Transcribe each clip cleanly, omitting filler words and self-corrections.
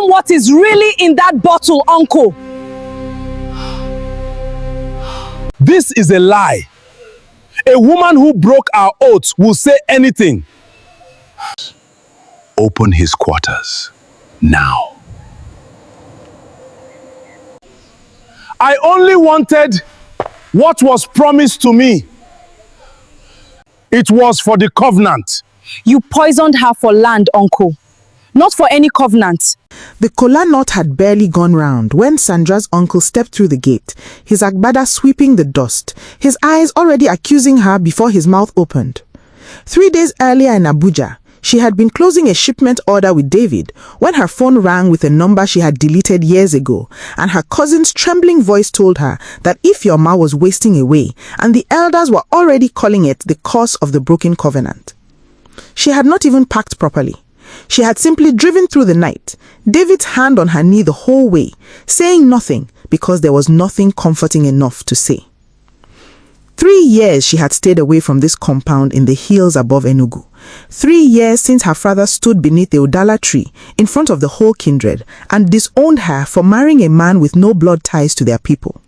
them what is really in that bottle, uncle. This is a lie. A woman who broke our oath will say anything. Open his quarters now. I only wanted what was promised to me. It was for the covenant. You poisoned her for land, uncle. Not for any covenant. The kola knot had barely gone round when Sandra's uncle stepped through the gate, his agbada sweeping the dust, his eyes already accusing her before his mouth opened. 3 days earlier in Abuja, she had been closing a shipment order with David when her phone rang with a number she had deleted years ago, and her cousin's trembling voice told her that Ifeoma was wasting away and the elders were already calling it the curse of the broken covenant. She had not even packed properly. She had simply driven through the night, David's hand on her knee the whole way, saying nothing because there was nothing comforting enough to say. 3 years she had stayed away from this compound in the hills above Enugu. 3 years since her father stood beneath the Udala tree in front of the whole kindred and disowned her for marrying a man with no blood ties to their people.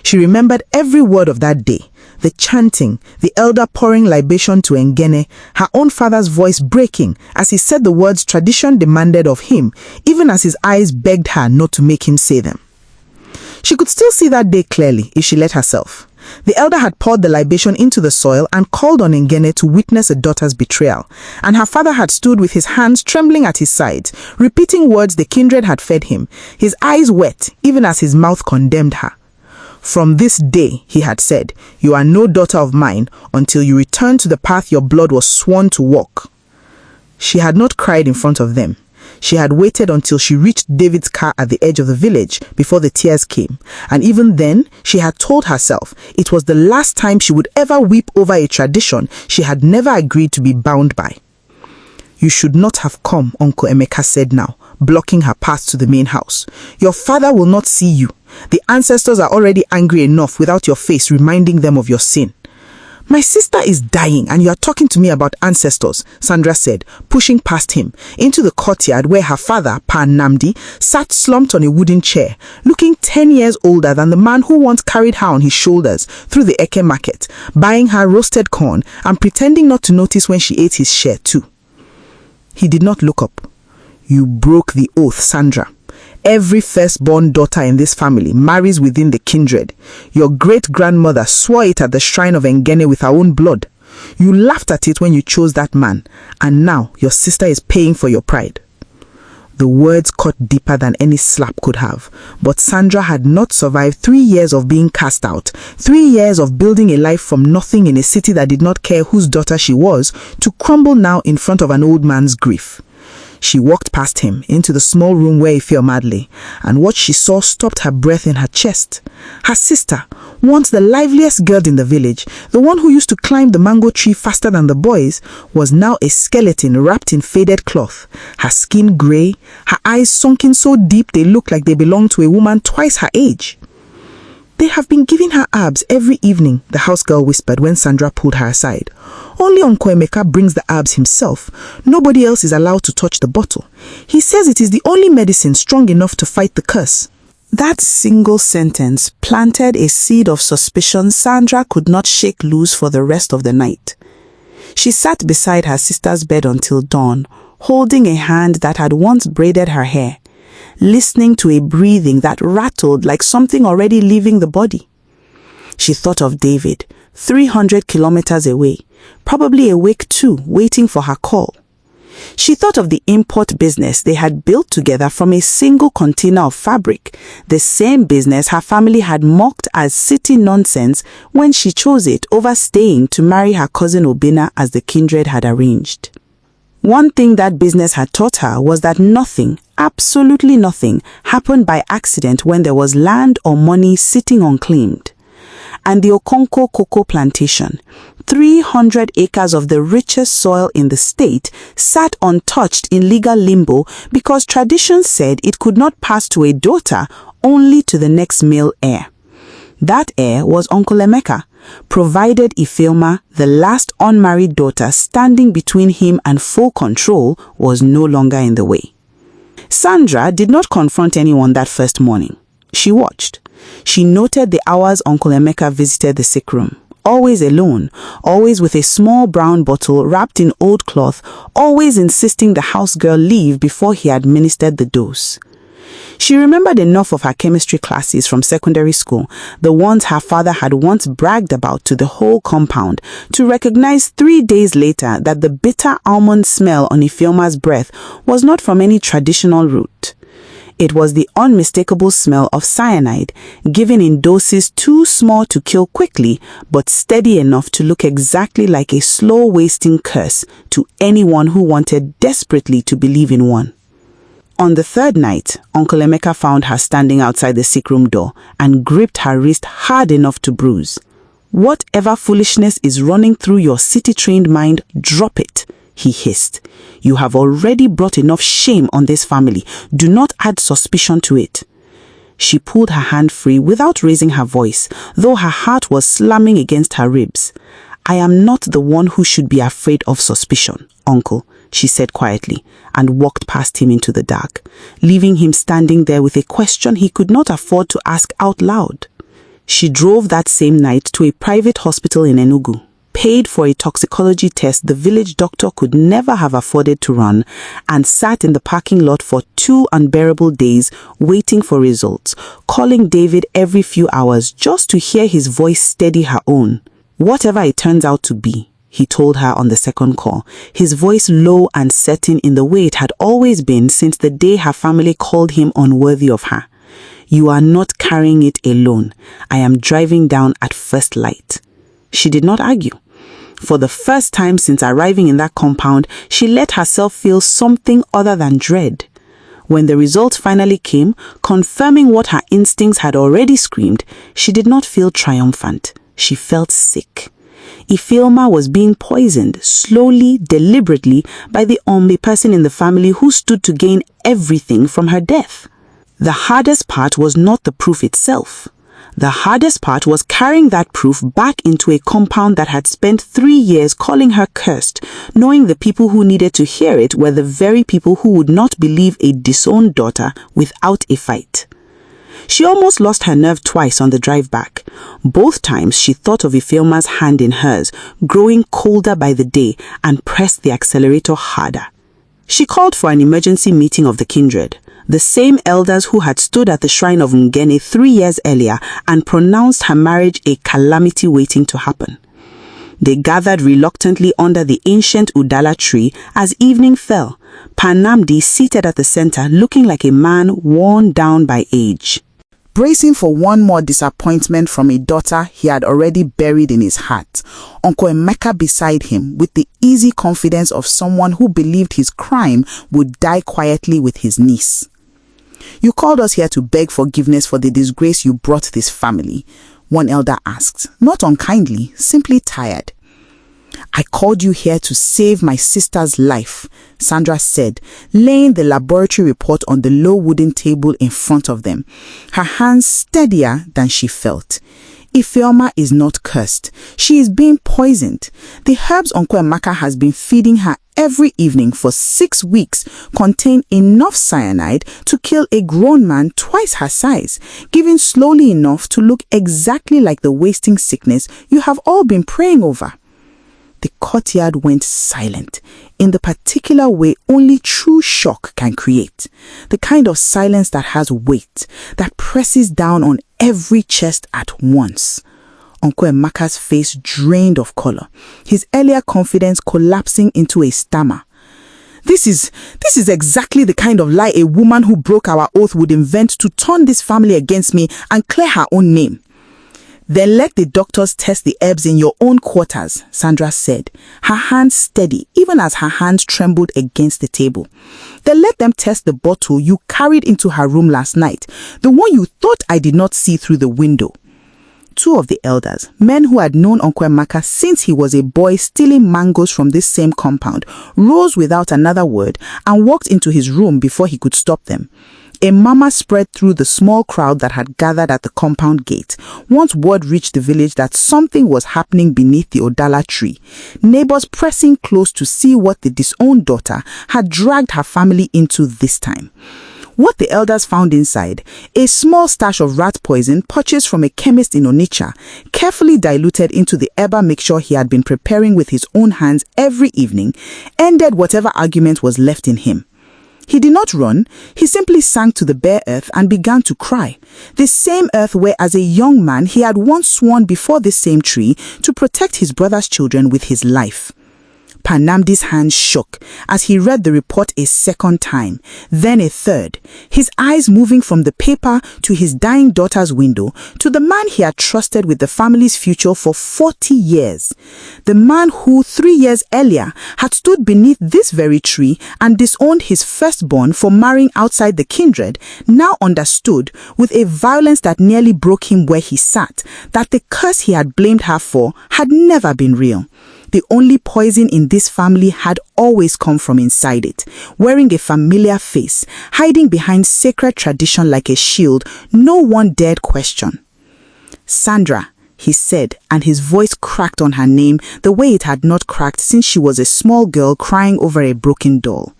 She remembered every word of that day, the chanting, the elder pouring libation to Engene, her own father's voice breaking as he said the words tradition demanded of him, even as his eyes begged her not to make him say them. She could still see that day clearly if she let herself. The elder had poured the libation into the soil and called on Engene to witness a daughter's betrayal, and her father had stood with his hands trembling at his sides, repeating words the kindred had fed him, his eyes wet even as his mouth condemned her. From this day, he had said, you are no daughter of mine until you return to the path your blood was sworn to walk. She had not cried in front of them. She had waited until she reached David's car at the edge of the village before the tears came, and even then she had told herself it was the last time she would ever weep over a tradition she had never agreed to be bound by. You should not have come, Uncle Emeka said now, blocking her path to the main house. Your father will not see you. The ancestors are already angry enough without your face reminding them of your sin. My sister is dying and you are talking to me about ancestors, Sandra said, pushing past him into the courtyard where her father, Pa Namdi, sat slumped on a wooden chair, looking 10 years older than the man who once carried her on his shoulders through the Eke market, buying her roasted corn and pretending not to notice when she ate his share too. He did not look up. You broke the oath, Sandra. Every firstborn daughter in this family marries within the kindred. Your great-grandmother swore it at the shrine of Engene with her own blood. You laughed at it when you chose that man, and now your sister is paying for your pride. The words cut deeper than any slap could have, but Sandra had not survived 3 years of being cast out, 3 years of building a life from nothing in a city that did not care whose daughter she was, to crumble now in front of an old man's grief. She walked past him into the small room where he fell madly, and what she saw stopped her breath in her chest. Her sister, once the liveliest girl in the village, the one who used to climb the mango tree faster than the boys, was now a skeleton wrapped in faded cloth, her skin grey, her eyes sunken so deep they looked like they belonged to a woman twice her age. They have been giving her herbs every evening, the house girl whispered when Sandra pulled her aside. Only Uncle Emeka brings the herbs himself. Nobody else is allowed to touch the bottle. He says it is the only medicine strong enough to fight the curse. That single sentence planted a seed of suspicion Sandra could not shake loose for the rest of the night. She sat beside her sister's bed until dawn, holding a hand that had once braided her hair, listening to a breathing that rattled like something already leaving the body. She thought of David, 300 kilometers away, probably awake too, waiting for her call. She thought of the import business they had built together from a single container of fabric, the same business her family had mocked as city nonsense when she chose it over staying to marry her cousin Obina as the kindred had arranged. One thing that business had taught her was that nothing, absolutely nothing, happened by accident when there was land or money sitting unclaimed. And the Okonko cocoa plantation, 300 acres of the richest soil in the state, sat untouched in legal limbo because tradition said it could not pass to a daughter, only to the next male heir. That heir was Uncle Emeka, provided Ifeoma, the last unmarried daughter standing between him and full control, was no longer in the way. Sandra did not confront anyone that first morning. She watched. She noted the hours Uncle Emeka visited the sick room. Always alone, always with a small brown bottle wrapped in old cloth, always insisting the house girl leave before he administered the dose. She remembered enough of her chemistry classes from secondary school, the ones her father had once bragged about to the whole compound, to recognize 3 days later that the bitter almond smell on Ifeoma's breath was not from any traditional root. It was the unmistakable smell of cyanide, given in doses too small to kill quickly, but steady enough to look exactly like a slow-wasting curse to anyone who wanted desperately to believe in one. On the third night, Uncle Emeka found her standing outside the sick room door and gripped her wrist hard enough to bruise. "Whatever foolishness is running through your city-trained mind, drop it," he hissed. "You have already brought enough shame on this family. Do not add suspicion to it." She pulled her hand free without raising her voice, though her heart was slamming against her ribs. "I am not the one who should be afraid of suspicion, Uncle," she said quietly, and walked past him into the dark, leaving him standing there with a question he could not afford to ask out loud. She drove that same night to a private hospital in Enugu, paid for a toxicology test the village doctor could never have afforded to run, and sat in the parking lot for 2 unbearable days waiting for results, calling David every few hours just to hear his voice steady her own. "Whatever it turns out to be," he told her on the second call, his voice low and certain in the way it had always been since the day her family called him unworthy of her. "You are not carrying it alone. I am driving down at first light." She did not argue. For the first time since arriving in that compound, she let herself feel something other than dread. When the results finally came, confirming what her instincts had already screamed, she did not feel triumphant. She felt sick. Ifeoma was being poisoned, slowly, deliberately, by the only person in the family who stood to gain everything from her death. The hardest part was not the proof itself. The hardest part was carrying that proof back into a compound that had spent 3 years calling her cursed, knowing the people who needed to hear it were the very people who would not believe a disowned daughter without a fight. She almost lost her nerve twice on the drive back. Both times she thought of Ifeoma's hand in hers, growing colder by the day, and pressed the accelerator harder. She called for an emergency meeting of the kindred, the same elders who had stood at the shrine of Ngene 3 years earlier and pronounced her marriage a calamity waiting to happen. They gathered reluctantly under the ancient Udala tree as evening fell, Panamdi seated at the center looking like a man worn down by age. Bracing for one more disappointment from a daughter he had already buried in his heart, Uncle Emeka beside him with the easy confidence of someone who believed his crime would die quietly with his niece. "You called us here to beg forgiveness for the disgrace you brought this family," one elder asked, not unkindly, simply tired. "I called you here to save my sister's life," Sandra said, laying the laboratory report on the low wooden table in front of them, her hands steadier than she felt. "Ifeoma is not cursed. She is being poisoned. The herbs Uncle Emeka has been feeding her every evening for 6 weeks contain enough cyanide to kill a grown man twice her size, given slowly enough to look exactly like the wasting sickness you have all been praying over." The courtyard went silent, in the particular way only true shock can create. The kind of silence that has weight, that presses down on every chest at once. Uncle Emeka's face drained of color, his earlier confidence collapsing into a stammer. This is exactly the kind of lie a woman who broke our oath would invent to turn this family against me and clear her own name." "Then let the doctors test the herbs in your own quarters," Sandra said, her hands steady even as her hands trembled against the table. "Then let them test the bottle you carried into her room last night, the one you thought I did not see through the window." 2 of the elders, men who had known Uncle Emeka since he was a boy stealing mangoes from this same compound, rose without another word and walked into his room before he could stop them. A murmur spread through the small crowd that had gathered at the compound gate. Once word reached the village that something was happening beneath the Odala tree, neighbors pressing close to see what the disowned daughter had dragged her family into this time. What the elders found inside, a small stash of rat poison purchased from a chemist in Onitsha, carefully diluted into the herba mixture he had been preparing with his own hands every evening, ended whatever argument was left in him. He did not run, he simply sank to the bare earth and began to cry. The same earth where as a young man he had once sworn before this same tree to protect his brother's children with his life. Panamdi's hands shook as he read the report a second time, then a third, his eyes moving from the paper to his dying daughter's window to the man he had trusted with the family's future for 40 years. The man who 3 years earlier had stood beneath this very tree and disowned his firstborn for marrying outside the kindred, now understood with a violence that nearly broke him where he sat that the curse he had blamed her for had never been real. The only poison in this family had always come from inside it, wearing a familiar face, hiding behind sacred tradition like a shield no one dared question. "Sandra," he said, and his voice cracked on her name the way it had not cracked since she was a small girl crying over a broken doll.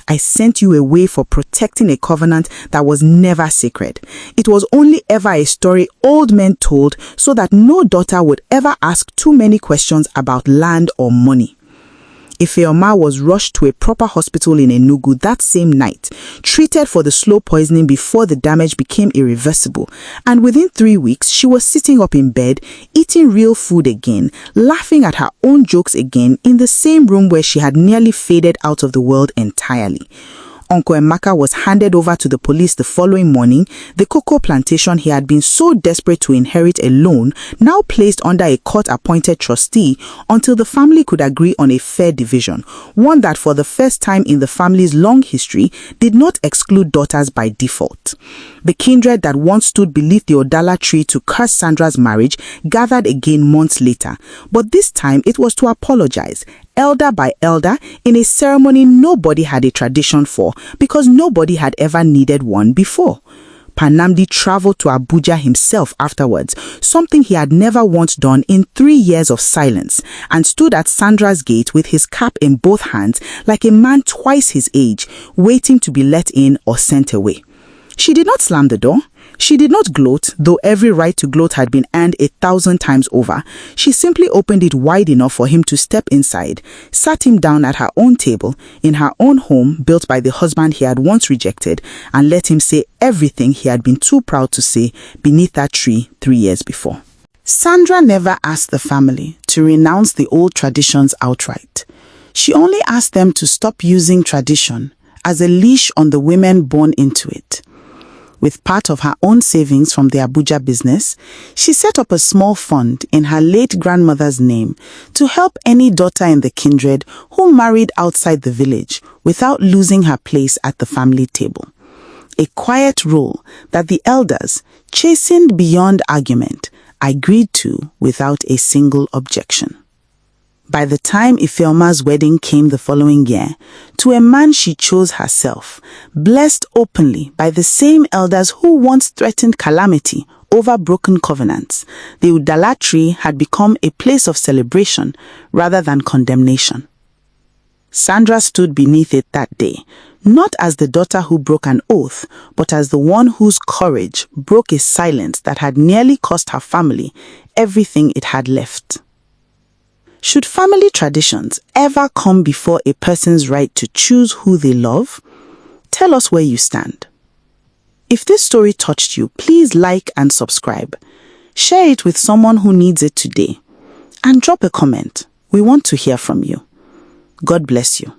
"I sent you away for protecting a covenant that was never sacred. It was only ever a story old men told so that no daughter would ever ask too many questions about land or money." Ifeoma was rushed to a proper hospital in Enugu that same night, treated for the slow poisoning before the damage became irreversible, and within 3 weeks she was sitting up in bed, eating real food again, laughing at her own jokes again in the same room where she had nearly faded out of the world entirely. Uncle Emeka was handed over to the police the following morning, the cocoa plantation he had been so desperate to inherit alone, now placed under a court-appointed trustee until the family could agree on a fair division, one that for the first time in the family's long history did not exclude daughters by default. The kindred that once stood beneath the Odala tree to curse Sandra's marriage gathered again months later, but this time it was to apologize, elder by elder, in a ceremony nobody had a tradition for because nobody had ever needed one before. Panamdi traveled to Abuja himself afterwards, something he had never once done in 3 years of silence, and stood at Sandra's gate with his cap in both hands like a man twice his age, waiting to be let in or sent away. She did not slam the door. She did not gloat, though every right to gloat had been earned 1,000 times over. She simply opened it wide enough for him to step inside, sat him down at her own table, in her own home built by the husband he had once rejected, and let him say everything he had been too proud to say beneath that tree 3 years before. Sandra never asked the family to renounce the old traditions outright. She only asked them to stop using tradition as a leash on the women born into it. With part of her own savings from the Abuja business, she set up a small fund in her late grandmother's name to help any daughter in the kindred who married outside the village without losing her place at the family table. A quiet role that the elders, chastened beyond argument, agreed to without a single objection. By the time Ifeoma's wedding came the following year, to a man she chose herself, blessed openly by the same elders who once threatened calamity over broken covenants, the Udala tree had become a place of celebration rather than condemnation. Sandra stood beneath it that day, not as the daughter who broke an oath, but as the one whose courage broke a silence that had nearly cost her family everything it had left. Should family traditions ever come before a person's right to choose who they love? Tell us where you stand. If this story touched you, please like and subscribe. Share it with someone who needs it today. And drop a comment. We want to hear from you. God bless you.